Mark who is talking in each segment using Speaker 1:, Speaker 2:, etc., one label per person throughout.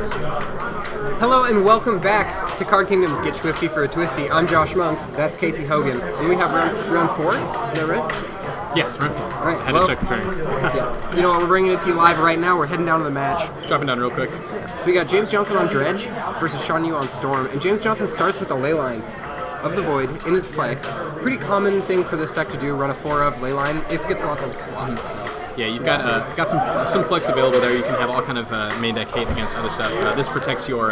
Speaker 1: Hello and welcome back to Card Kingdom's Get Swifty for a Twisty. I'm Josh Monks, that's Casey Hogan, and we have round 4, is that right?
Speaker 2: Yes, round 4.
Speaker 1: All right,
Speaker 2: I had to check the pairings.
Speaker 1: Yeah. You know what, we're bringing it to you live right now, we're heading down to the match.
Speaker 2: Dropping down real quick.
Speaker 1: So we got James Johnson on Dredge versus Sean Yu on Storm, and James Johnson starts with a Leyline of the Void in his play. Pretty common thing for this deck to do, run a 4 of Leyline. It gets lots of slots. So.
Speaker 2: Yeah, you've got some flex available there. You can have all kind of main deck hate against other stuff. This protects your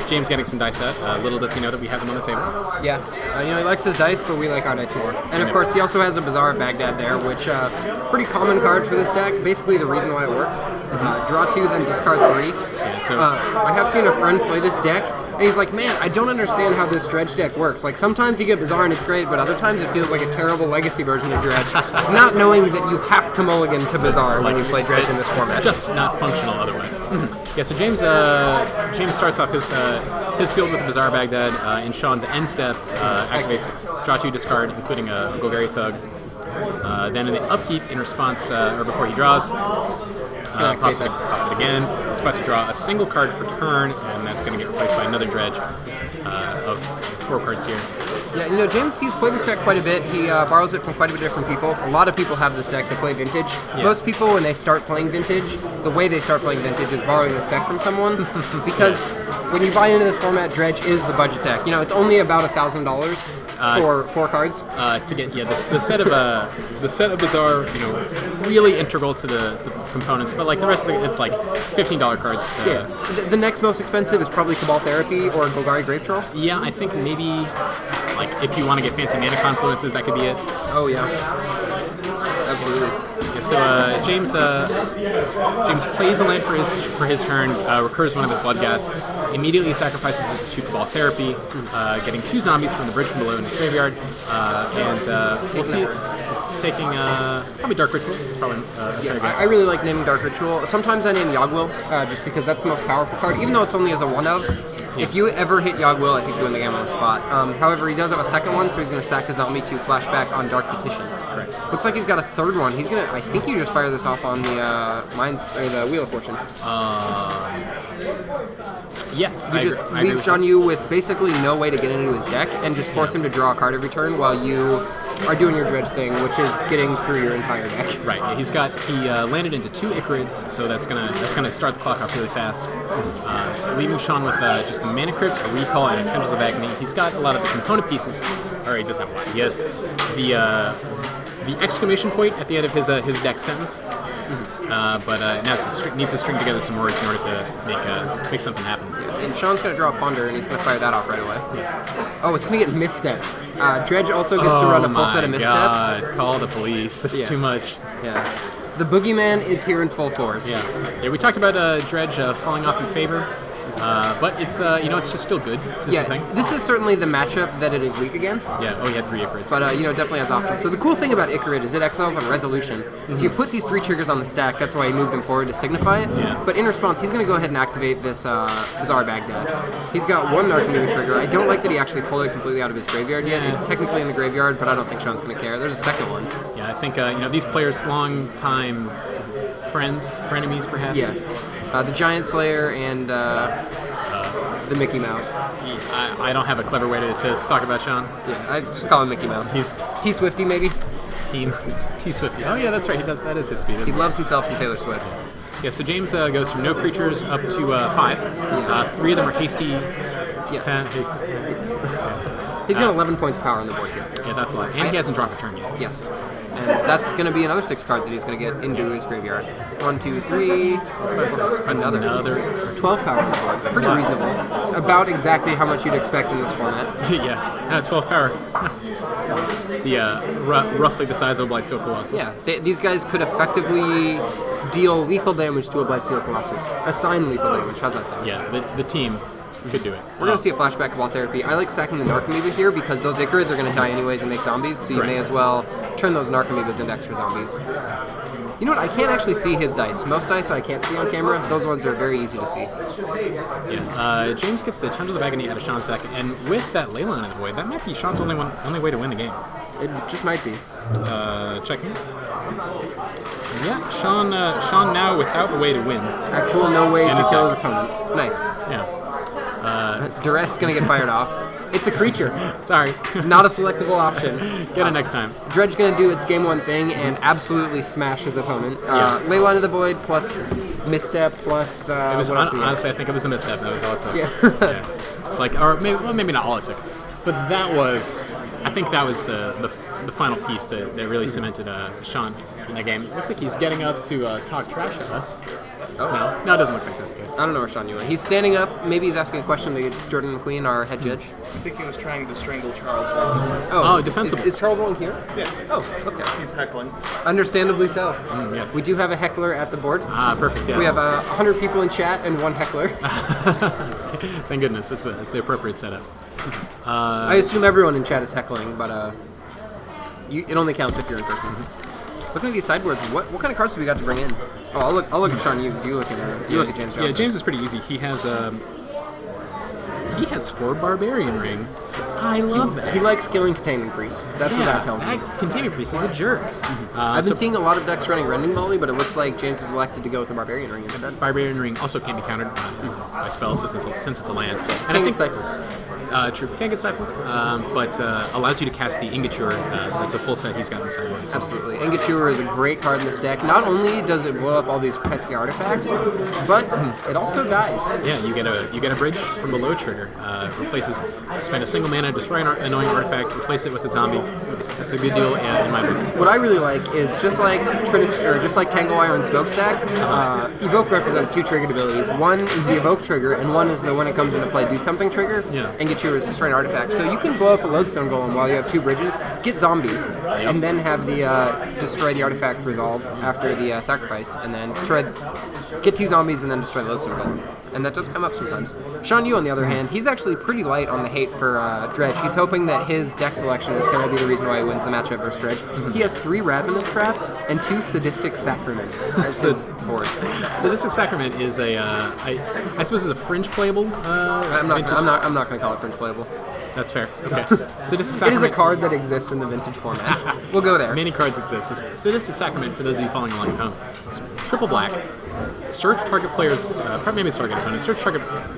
Speaker 2: James getting some dice set. Little does he know that we have them on the table.
Speaker 1: Yeah, he likes his dice, but we like our dice more. And of course, he also has a Bazaar of Baghdad there, which pretty common card for this deck. Basically, the reason why it works: draw 2, then discard 3.
Speaker 2: Yeah, so
Speaker 1: I have seen a friend play this deck, and he's like, "Man, I don't understand how this Dredge deck works. Like sometimes you get Bazaar and it's great, but other times it feels like a terrible Legacy version of Dredge." Not knowing that you have to mulligan to Bazaar when you play Dredge in this format.
Speaker 2: It's just not functional otherwise. Yeah, so James starts off his field with the Bazaar Baghdad. In Sean's end step, activates draw 2, discard, including a Golgari Thug. Then in the upkeep, in response, or before he draws, pops it again. He's about to draw a single card for turn, and that's going to get replaced by another Dredge of 4 cards here.
Speaker 1: Yeah, James, he's played this deck quite a bit. He borrows it from quite a bit of different people. A lot of people have this deck that play Vintage.
Speaker 2: Yeah.
Speaker 1: Most people, when they start playing Vintage, the way they start playing Vintage is borrowing this deck from someone. Because when you buy into this format, Dredge is the budget deck. It's only about $1,000 for 4 cards.
Speaker 2: To get the set of Bazaar, really integral to the components, but like the rest of it's like $15 cards.
Speaker 1: Yeah. The next most expensive is probably Cabal Therapy or Golgari Grave Troll.
Speaker 2: Yeah, I think maybe like if you want to get fancy mana confluences, that could be it.
Speaker 1: Oh yeah, absolutely.
Speaker 2: Yeah, so James plays a land for his turn, recurs one of his Bloodghasts, immediately sacrifices it to Cabal Therapy, getting 2 zombies from the bridge from below in his graveyard, and we'll see. Taking probably Dark Ritual. It's probably a fair guess.
Speaker 1: I really like naming Dark Ritual. Sometimes I name Yogg-Will, just because that's the most powerful card, even though it's only as a 1-of. If you ever hit Yogg-Will, I think you win the game on the spot. However, he does have a second one, so he's going to sack a zombie to flashback on Dark Petition.
Speaker 2: Correct.
Speaker 1: Looks like he's got a third one. He's going to, I think you just fire this off on the the Wheel of Fortune.
Speaker 2: Yes.
Speaker 1: You just leave Sean Yu with basically no way to get into his deck, and just force him to draw a card every turn while you are doing your Dredge thing, which is getting through your entire deck.
Speaker 2: Right. Yeah, he landed into 2 Icarids, so that's gonna start the clock off really fast. Leaving Sean with just a Mana Crypt, a Recall, and a Tendrils of Agony. He's got a lot of the component pieces. Or he doesn't have a lot. He has the exclamation point at the end of his deck sentence. But now needs to string together some words in order to make something happen.
Speaker 1: Yeah, and Sean's going to draw a Ponder, and he's going to fire that off right away. Yeah. Oh, it's going to get misstepped. Dredge also gets to run a full set of missteps.
Speaker 2: God. Call the police. This is too much.
Speaker 1: Yeah. The boogeyman is here in full force.
Speaker 2: Yeah, we talked about Dredge falling off in favor. But it's it's just still good.
Speaker 1: This is certainly the matchup that it is weak against.
Speaker 2: Yeah. Oh, he had 3 Icarids.
Speaker 1: But it definitely has options. So the cool thing about Icarid is it exiles on Resolution. So you put these 3 triggers on the stack. That's why he moved him forward to signify it.
Speaker 2: Yeah.
Speaker 1: But in response, he's going to go ahead and activate this Bazaar Baghdad. He's got 1 Narcomoeba trigger. I don't like that he actually pulled it completely out of his graveyard yet. It's technically in the graveyard, but I don't think Sean's going to care. There's a second one.
Speaker 2: Yeah, I think these players, long time frenemies perhaps.
Speaker 1: Yeah. The Giant Slayer and the Mickey Mouse.
Speaker 2: I don't have a clever way to talk about Sean.
Speaker 1: Yeah, I just call him Mickey Mouse.
Speaker 2: He's
Speaker 1: T-Swifty, maybe?
Speaker 2: T-Swifty. Oh, yeah, that's right. That is his speed.
Speaker 1: He loves himself some Taylor Swift.
Speaker 2: Yeah, so James goes from no creatures up to 5.
Speaker 1: Yeah.
Speaker 2: 3 of them are hasty.
Speaker 1: Yeah. He's got 11 points of power on the board here.
Speaker 2: Yeah, that's a lot. And he hasn't drawn for turn yet.
Speaker 1: Yes. And that's going to be another 6 cards that he's going to get into his graveyard. 1, 2, 3, 4, 5, 6. Another 12 power on the board. Pretty reasonable. About exactly how much you'd expect in this format.
Speaker 2: Yeah, 12 power. It's the roughly the size of a Blightsteel Colossus.
Speaker 1: Yeah, these guys could effectively deal lethal damage to a Blightsteel Colossus. Assign lethal damage. How's that sound?
Speaker 2: Yeah, the team could do it.
Speaker 1: We're going to see a flashback Cabal Therapy. I like sacking the Narcomoeba here because those Icarids are going to die anyways and make zombies, so you may as well turn those Narcomoebas into extra zombies. You know what? I can't actually see his dice. Most dice I can't see on camera. Those ones are very easy to see.
Speaker 2: Yeah. James gets the Tendrils of Agony out of Sean's deck, and with that Leyline in the void, that might be Sean's only way to win the game.
Speaker 1: It just might be.
Speaker 2: Checking. Yeah, Sean now without a way to win.
Speaker 1: Actual no way
Speaker 2: And
Speaker 1: to
Speaker 2: his
Speaker 1: kill
Speaker 2: deck.
Speaker 1: his opponent. Nice.
Speaker 2: Yeah.
Speaker 1: That's duress gonna get fired off. It's a creature,
Speaker 2: Sorry.
Speaker 1: not a selectable option.
Speaker 2: Get it next time.
Speaker 1: Dredge gonna do its game one thing and absolutely smash his opponent.
Speaker 2: Yeah.
Speaker 1: Leyline of the Void plus Misstep plus.
Speaker 2: It was
Speaker 1: what else do you get?
Speaker 2: honestly, I think it was the misstep. That was all it took.
Speaker 1: Yeah.
Speaker 2: Like, or maybe not all it took, but I think that was the final piece that really cemented Sean in that game. It looks like he's getting up to talk trash at us.
Speaker 1: Oh.
Speaker 2: No, it doesn't look like that's the case.
Speaker 1: I don't know where Sean went. He's standing up. Maybe he's asking a question to Jordan McQueen, our head judge.
Speaker 3: I think he was trying to strangle Charles Wong.
Speaker 2: Oh, defensible.
Speaker 1: Is Charles Wong here?
Speaker 3: Yeah.
Speaker 1: Oh, okay.
Speaker 3: He's heckling.
Speaker 1: Understandably so.
Speaker 2: Yes.
Speaker 1: We do have a heckler at the board.
Speaker 2: Perfect. Yes.
Speaker 1: We have 100 people in chat and one heckler.
Speaker 2: Thank goodness. That's the appropriate setup.
Speaker 1: I assume everyone in chat is heckling, but it only counts if you're in person. Looking at these sideboards, what kind of cards do we got to bring in? Oh, I'll look at Sean Hughes. You look at James Johnson.
Speaker 2: Yeah, James is pretty easy. He has 4 Barbarian Ring. So I love that.
Speaker 1: He likes killing Containment Priest. That's what that tells me.
Speaker 2: Containment Priest is a jerk.
Speaker 1: I've been seeing a lot of decks running Rending Volley, but it looks like James has elected to go with the Barbarian Ring instead.
Speaker 2: Barbarian Ring also can't be countered by spells since it's a land. And
Speaker 1: Can't get stifled.
Speaker 2: True, can't get stifled, but allows you to cast the Ingature. That's a full set he's got in the sideboard. as well.
Speaker 1: Absolutely. Ingature is a great card in this deck. Not only does it blow up all these pesky artifacts, but it also dies.
Speaker 2: Yeah, you get a bridge from below trigger. Replaces, spend a single mana, destroy an annoying artifact, replace it with a zombie. That's a good deal in my book.
Speaker 1: What I really like is just like Tanglewire and Smokestack, Evoke represents 2 triggered abilities. One is the Evoke trigger, and one is the when it comes into play do something trigger.
Speaker 2: Yeah.
Speaker 1: And get is destroy an artifact. So you can blow up a Lodestone Golem while you have 2 bridges, get zombies, and then have the destroy the artifact resolve after the sacrifice, and then get 2 zombies and then destroy the Lodestone Golem. And that does come up sometimes. Sean Yu, on the other hand, he's actually pretty light on the hate for Dredge. He's hoping that his deck selection is going to be the reason why he wins the matchup versus Dredge. He has 3 Ravenous Trap and 2 Sadistic Sacrament as his board.
Speaker 2: Sadistic Sacrament is I suppose is a fringe playable.
Speaker 1: I'm not going to call it fringe playable.
Speaker 2: That's fair. Okay. Sadistic
Speaker 1: It
Speaker 2: Sacrament.
Speaker 1: is a card that exists in the vintage format. We'll go there.
Speaker 2: Many cards exist. Sadistic Sacrament, for those of you following along at home, it's triple black. Search target players, maybe it's target opponent.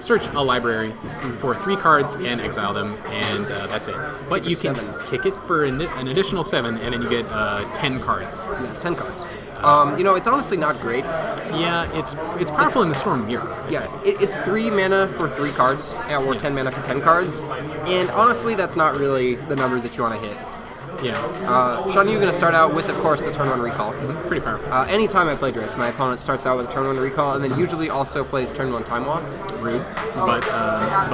Speaker 2: Search a library for 3 cards and exile them, and that's it. But you can
Speaker 1: 7.
Speaker 2: kick it for an additional 7, and then you get 10 cards.
Speaker 1: Yeah, 10 cards. It's honestly not great.
Speaker 2: Yeah, it's powerful in the Storm Mirror.
Speaker 1: Yeah, it's 3 mana for 3 cards, or 10 mana for 10 cards, and honestly, that's not really the numbers that you want to hit.
Speaker 2: Yeah,
Speaker 1: Sean, you're going to start out with, of course, the turn 1 recall.
Speaker 2: pretty powerful.
Speaker 1: Anytime I play Dredge, my opponent starts out with a turn 1 recall, and then usually also plays turn 1 Time Walk.
Speaker 2: Rude, but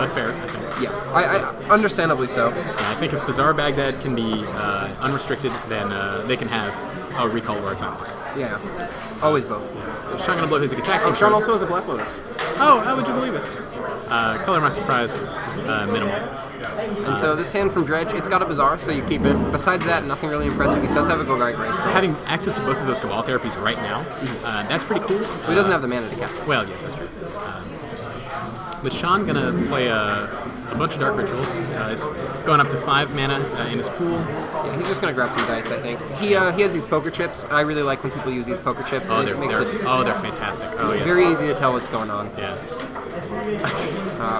Speaker 2: fair, I think.
Speaker 1: Yeah, I understandably so.
Speaker 2: Yeah, I think if Bazaar Baghdad can be unrestricted, then they can have a recall or a time walk.
Speaker 1: Yeah, always both.
Speaker 2: Sean gonna blow his attack.
Speaker 1: Oh, Sean also has a Black Lotus.
Speaker 2: Oh, how would you believe it? Color my surprise, minimal.
Speaker 1: And so this hand from Dredge, it's got a Bazaar, so you keep it. Besides that, nothing really impressive. He does have a Golgari Grave Troll.
Speaker 2: Having access to both of those Cabal therapies right now, that's pretty cool.
Speaker 1: But he doesn't have the mana to cast it.
Speaker 2: Well, yes, that's true. But Sean gonna play a bunch of Dark Rituals. He's going up to 5 mana in his pool.
Speaker 1: Yeah, he's just gonna grab some dice, I think. He has these poker chips. I really like when people use these poker chips.
Speaker 2: Oh,
Speaker 1: It makes it
Speaker 2: they're fantastic. Oh, yes.
Speaker 1: very easy to tell what's going on.
Speaker 2: Yeah.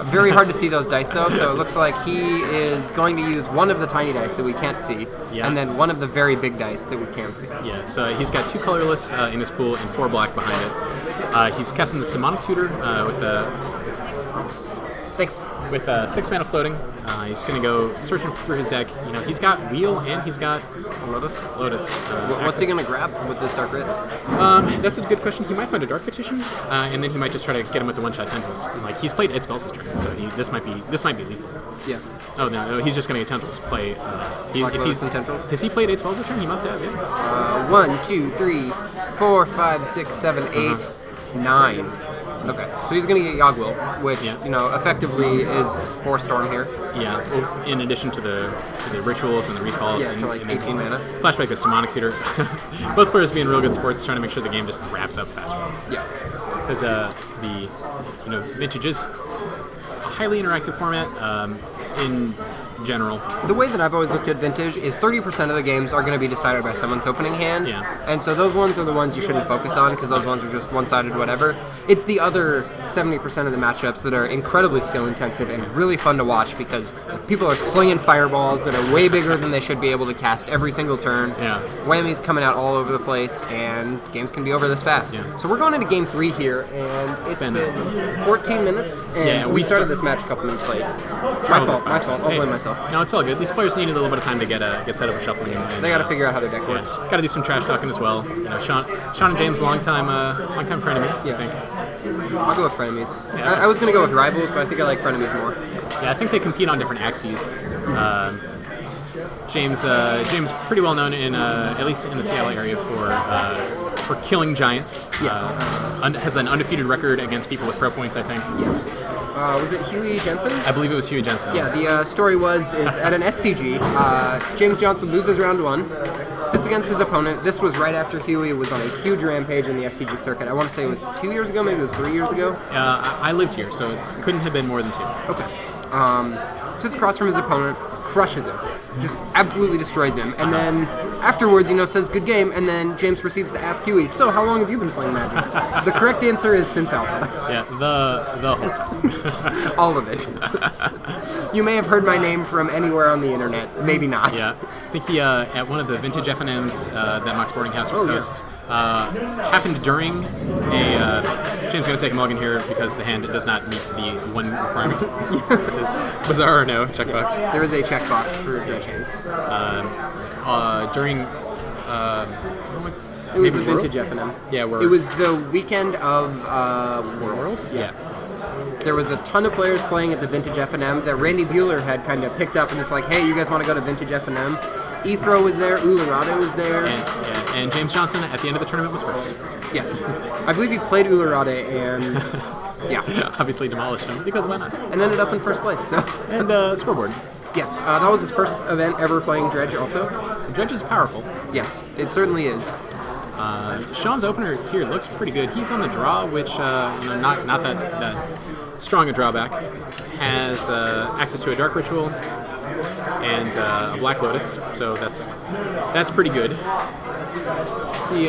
Speaker 1: Very hard to see those dice though, so it looks like he is going to use one of the tiny dice that we can't see,
Speaker 2: Yeah.
Speaker 1: and then one of the very big dice that we can see.
Speaker 2: Yeah, so he's got 2 colorless in his pool and 4 black behind it. He's casting this Demonic Tutor with a
Speaker 1: Thanks.
Speaker 2: 6 mana floating. He's going to go searching through his deck. You know, he's got Wheel and he's got
Speaker 1: Lotus.
Speaker 2: Lotus.
Speaker 1: What's he gonna grab with this Dark Writ?
Speaker 2: That's a good question. He might find a Dark Petition, and then he might just try to get him with the one-shot Tendrils. Like, he's played Ed Spells this turn, so this might be lethal.
Speaker 1: Yeah.
Speaker 2: Oh, no, he's just going to get Tendrils. Play.
Speaker 1: Black Lotus and Tendrils?
Speaker 2: Has he played 8 spells this turn? He must have, yeah.
Speaker 1: 1, 2, 3, 4, 5, 6, 7, 8, 9. Okay, so he's gonna get Yogwill, which effectively is 4 Storm here.
Speaker 2: Yeah, well, in addition to the rituals and the recalls.
Speaker 1: Yeah,
Speaker 2: and,
Speaker 1: to like
Speaker 2: and
Speaker 1: 18 mana.
Speaker 2: Flashback this Demonic Tutor. Both players being real good sports, trying to make sure the game just wraps up faster.
Speaker 1: Yeah.
Speaker 2: Because Vintage is a highly interactive format. In general.
Speaker 1: The way that I've always looked at Vintage is 30% of the games are going to be decided by someone's opening hand.
Speaker 2: Yeah.
Speaker 1: And so those ones are the ones you shouldn't focus on because those ones are just one-sided whatever. It's the other 70% of the matchups that are incredibly skill-intensive and really fun to watch because people are slinging fireballs that are way bigger than they should be able to cast every single turn.
Speaker 2: Yeah.
Speaker 1: Whammies coming out all over the place, and games can be over this fast.
Speaker 2: Yeah.
Speaker 1: So we're going into Game 3 here, and it's been 14 minutes, and
Speaker 2: Yeah,
Speaker 1: we started this match a couple minutes late. My fault. I'll blame myself.
Speaker 2: No, it's all good. These players need a little bit of time to get set up with shuffling. And
Speaker 1: They got to figure out how their deck works.
Speaker 2: Got to do some trash talking as well. You know, Sean and James, long time frenemies.
Speaker 1: Yeah.
Speaker 2: I think.
Speaker 1: I'll go with frenemies.
Speaker 2: Yeah.
Speaker 1: I was going to go with rivals, but I think I like frenemies more.
Speaker 2: Yeah, I think they compete on different axes. James pretty well known in at least in the Seattle area for killing giants.
Speaker 1: Yes.
Speaker 2: Has an undefeated record against people with pro points, I think.
Speaker 1: Yes. Was it Huey Jensen?
Speaker 2: I believe it was Huey Jensen.
Speaker 1: Yeah, the story is at an SCG, James Johnson loses round 1, sits against his opponent. This was right after Huey was on a huge rampage in the SCG circuit. I want to say it was 2 years ago, maybe it was 3 years ago.
Speaker 2: I lived here, so it couldn't have been more than 2.
Speaker 1: Okay. Sits across from his opponent, crushes him, just absolutely destroys him, and then afterwards, says good game, and then James proceeds to ask Huey, so how long have you been playing Magic? The correct answer is since Alpha.
Speaker 2: Yeah, the whole time.
Speaker 1: All of it. You may have heard my name from anywhere on the internet, maybe not.
Speaker 2: Yeah. I think he, at one of the vintage FNMs that Mox Boarding House hosts, happened during a... James is going to take a mulligan here because the hand does not meet the one requirement, which is bizarre or no checkbox.
Speaker 1: There is a checkbox for dredge hands.
Speaker 2: During...
Speaker 1: It was a
Speaker 2: maybe World?
Speaker 1: vintage FNM.
Speaker 2: Yeah,
Speaker 1: It was the weekend of Worlds.
Speaker 2: Yeah.
Speaker 1: There was a ton of players playing at the Vintage FNM that Randy Bueller had kind of picked up, and it's like, hey, you guys want to go to Vintage FNM? Ethro was there, Ularada was there.
Speaker 2: And James Johnson, at the end of the tournament, was first.
Speaker 1: Yes. I believe he played Ularada and, yeah,
Speaker 2: Obviously demolished him, because why not?
Speaker 1: and ended up in first place. So,
Speaker 2: And scoreboard.
Speaker 1: yes, that was his first event ever playing Dredge also.
Speaker 2: Dredge is powerful.
Speaker 1: Yes, it certainly is.
Speaker 2: Sean's opener here looks pretty good. He's on the draw, which not that strong a drawback. Has access to a Dark Ritual and a Black Lotus, so that's pretty good. See,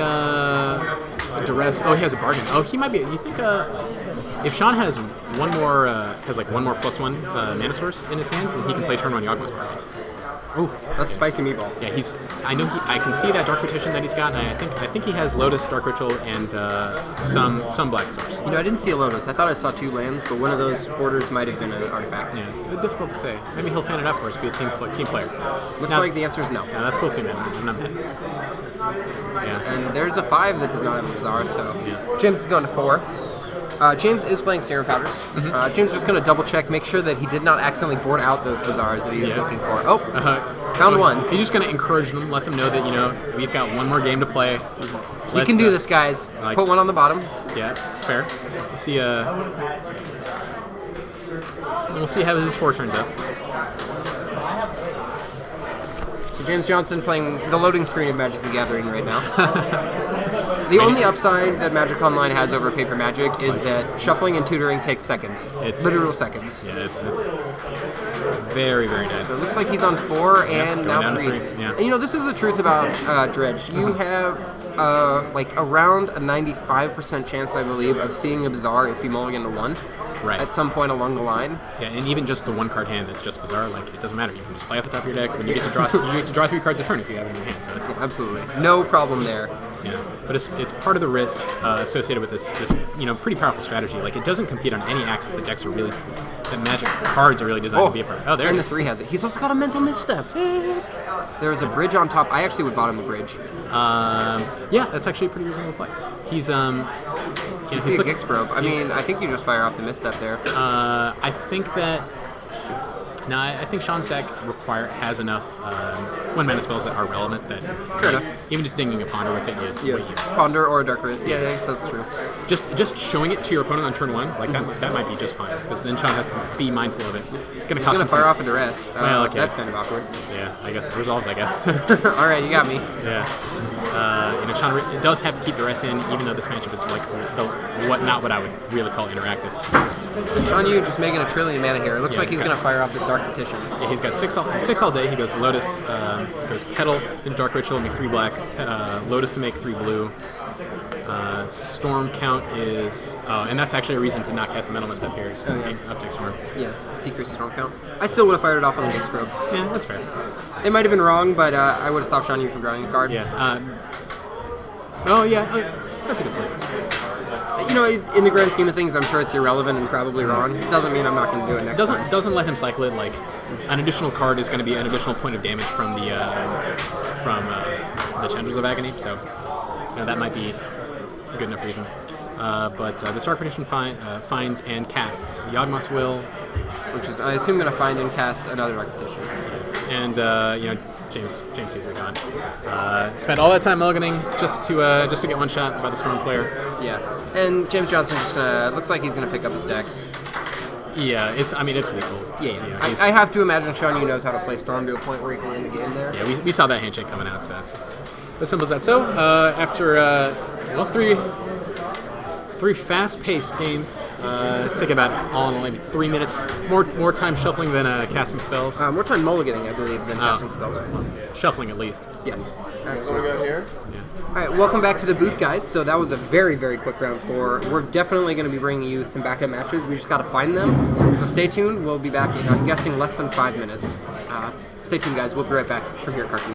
Speaker 2: Duress. Oh, he has a bargain. Oh, he might be. You think if Sean has one more +1 mana source in his hand, then he can play turn 1 Yawgmoth's Bargain.
Speaker 1: Oh, that's spicy meatball.
Speaker 2: Yeah, I can see that Dark Petition that he's got, and I think he has Lotus, Dark Ritual, and some black source.
Speaker 1: I didn't see a Lotus. I thought I saw 2 lands, but one of those borders might have been an artifact.
Speaker 2: Yeah, difficult to say. Maybe he'll fan it out for us, be a team player.
Speaker 1: Looks
Speaker 2: Now-
Speaker 1: like the answer is no.
Speaker 2: Yeah, that's cool too, man. I'm not mad. Yeah.
Speaker 1: And there's a 5 that does not have a Bazaar, so
Speaker 2: Yeah.
Speaker 1: James is going to 4. James is playing Serum Powders. James is just going to double check, make sure that he did not accidentally board out those Bazaars that he was
Speaker 2: Yeah.
Speaker 1: looking for. Oh, found one.
Speaker 2: He's just going to encourage them, let them know that, we've got one more game to play.
Speaker 1: You can do this, guys.
Speaker 2: like-
Speaker 1: Put one on the bottom.
Speaker 2: Yeah, fair. Let's see, we'll see how his 4 turns out.
Speaker 1: So James Johnson playing the loading screen of Magic the Gathering right now. The only upside that Magic Online has over Paper Magic is that shuffling and tutoring takes seconds.
Speaker 2: It's-
Speaker 1: literal seconds.
Speaker 2: Yeah, it's very, very nice.
Speaker 1: So it looks like he's on 4 and
Speaker 2: going
Speaker 1: now
Speaker 2: down to
Speaker 1: 3.
Speaker 2: three, yeah.
Speaker 1: And this is the truth about Dredge. You have around a 95% chance, I believe, of seeing a Bazaar if you mulligan to 1
Speaker 2: Right.
Speaker 1: at some point along the line.
Speaker 2: Yeah, and even just the 1-card hand that's just bizarre, it doesn't matter. You can just play off the top of your deck. When you get to draw, you get to draw 3 cards a turn if you have it in your hand. So it's
Speaker 1: Absolutely. No problem there.
Speaker 2: yeah, but it's part of the risk associated with this pretty powerful strategy. It doesn't compete on any axis. The decks are really that Magic cards are really designed to be a part. Oh, there
Speaker 1: and
Speaker 2: it
Speaker 1: the
Speaker 2: is.
Speaker 1: 3 has it. He's also got a Mental Misstep.
Speaker 2: Sick.
Speaker 1: There's a bridge on top. I actually would bottom the bridge.
Speaker 2: Yeah, that's actually a pretty reasonable play. He's
Speaker 1: See a Gix Probe. I mean, I think you just fire off the Misstep there.
Speaker 2: I think that. No, I think Sean's deck has enough 1 mana spells that are relevant. That
Speaker 1: Fair enough.
Speaker 2: even just dinging a Ponder with it is
Speaker 1: Yeah.
Speaker 2: what you.
Speaker 1: Ponder or a Dark Red. Yeah, I guess that's true.
Speaker 2: just showing it to your opponent on turn 1, like that might be just fine, because then Sean has to be mindful of it. Gonna
Speaker 1: He's
Speaker 2: cost
Speaker 1: gonna
Speaker 2: him
Speaker 1: fire
Speaker 2: some-
Speaker 1: off a duress.
Speaker 2: Well, okay.
Speaker 1: That's kind of awkward.
Speaker 2: Yeah, I guess it resolves. I guess.
Speaker 1: All right, you got me.
Speaker 2: Yeah. Sean does have to keep the rest in, even though this matchup is like not what I would really call interactive.
Speaker 1: Sean Yu just making a trillion mana here. It looks
Speaker 2: Yeah,
Speaker 1: like he's
Speaker 2: he's
Speaker 1: gonna
Speaker 2: got-
Speaker 1: fire off this Dark Petition.
Speaker 2: Yeah, he's got six all day. He goes Lotus, goes Petal, then Dark Ritual, make 3 black, Lotus to make 3 blue. Storm count is, and that's actually a reason to not cast the Metal Mist up here. Is uptick Storm.
Speaker 1: Yeah, decrease storm count. I still would have fired it off on the Nyx Probe.
Speaker 2: Yeah, that's fair.
Speaker 1: It might have been wrong, but I would have stopped Sean Yu from drawing a card.
Speaker 2: Yeah. Oh yeah, that's a good point.
Speaker 1: You know, in the grand scheme of things, I'm sure it's irrelevant and probably wrong. It doesn't mean I'm not going to do it next time.
Speaker 2: Doesn't let him cycle it. Like an additional card is going to be an additional point of damage from the Tendrils of Agony. So that might be a good enough reason. But the Dark Petition finds and casts Yawgmoth's Will,
Speaker 1: Which is, I assume, going to find and cast another Dark Petition.
Speaker 2: and James sees it gone. Spent all that time mulliganing just to get one shot by the Storm player.
Speaker 1: Yeah, and James Johnson's just gonna. Looks like he's gonna pick up his deck.
Speaker 2: Yeah, it's lethal.
Speaker 1: Yeah.
Speaker 2: he's-
Speaker 1: I have to imagine Sean Yu knows how to play Storm to a point where he can win the game there.
Speaker 2: Yeah, we saw that handshake coming out, so it's as simple as that. So after three fast-paced games, take about all in all maybe 3 minutes. More time shuffling than casting spells.
Speaker 1: More time mulliganing, I believe, than casting spells.
Speaker 2: Shuffling at least.
Speaker 1: Yes.
Speaker 3: What do
Speaker 1: Absolutely.
Speaker 3: we got here?
Speaker 2: Yeah.
Speaker 1: All right, welcome back to the booth, guys. So that was a very, very quick round 4. We're definitely going to be bringing you some backup matches. We just got to find them. So stay tuned. We'll be back in, I'm guessing, less than 5 minutes. Stay tuned, guys. We'll be right back from here at Cartoon.